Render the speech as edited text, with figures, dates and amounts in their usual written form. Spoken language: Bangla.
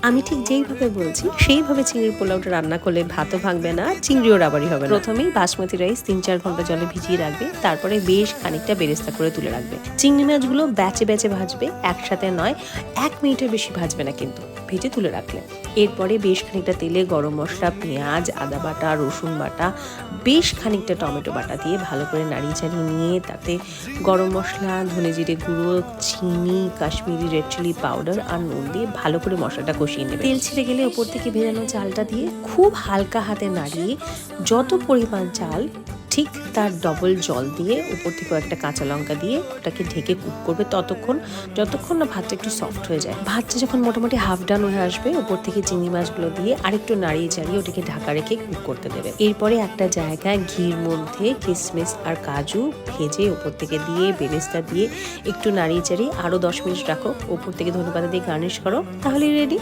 আমি ঠিক যেইভাবে বলছি সেইভাবে চিংড়ির পোলাওটা রান্না করলে ভাতও ভাঙবে না, চিংড়িও রাবারি হবে না। প্রথমেই বাসমতি রাইস ৩-৪ ঘন্টা জলে ভিজিয়ে রাখবে, তারপরে বেশ খানিকটা বেরেস্তা করে তুলে রাখবে। চিংড়ি মাছগুলো ব্যাচে ব্যাচে ভাজবে, একসাথে নয়। ১ মিনিটের বেশি ভাজবে না কিন্তু, ভেজে তুলে রাখলে। এরপরে বেশ খানিকটা তেলে গরম মশলা, পেঁয়াজ, আদা বাটা, রসুন বাটা, বেশ খানিকটা টমেটো বাটা দিয়ে ভালো করে নাড়িয়ে চাড়িয়ে নিয়ে তাতে গরম মশলা, ধনে জিরে গুঁড়ো, চিনি, কাশ্মীরি রেড চিলি পাউডার আর নুন দিয়ে ভালো করে মশলাটা কষিয়ে নেবে। তেল ছেড়ে গেলে ওপর থেকে ভেজানো চালটা দিয়ে খুব হালকা হাতে নাড়িয়ে যত পরিমাণ চাল ঠিক তার ডবল জল দিয়ে উপর থেকে একটা কাঁচা লঙ্কা দিয়ে ওটাকে ঢেকে কুক করবে যতক্ষণ না ভাতটা একটু সফট হয়ে যায়। ভাতটা যখন মোটামুটি হাফ ডান হয়ে আসবে, উপর থেকে চিংড়ি মাছগুলো দিয়ে আরেকটু নাড়িয়ে চাড়িয়ে ওটাকে ঢাকা রেখে কুক করতে দেবে। এরপরে একটা জায়গায় ঘির মধ্যে কিশমিশ আর কাজু ভেজে উপর থেকে দিয়ে বেরেস্তা দিয়ে একটু নাড়িয়ে চাড়িয়ে আরও 10 মিনিট রাখো, উপর থেকে ধনেপাতা দিয়ে গার্নিশ করো, তাহলেই রেডি।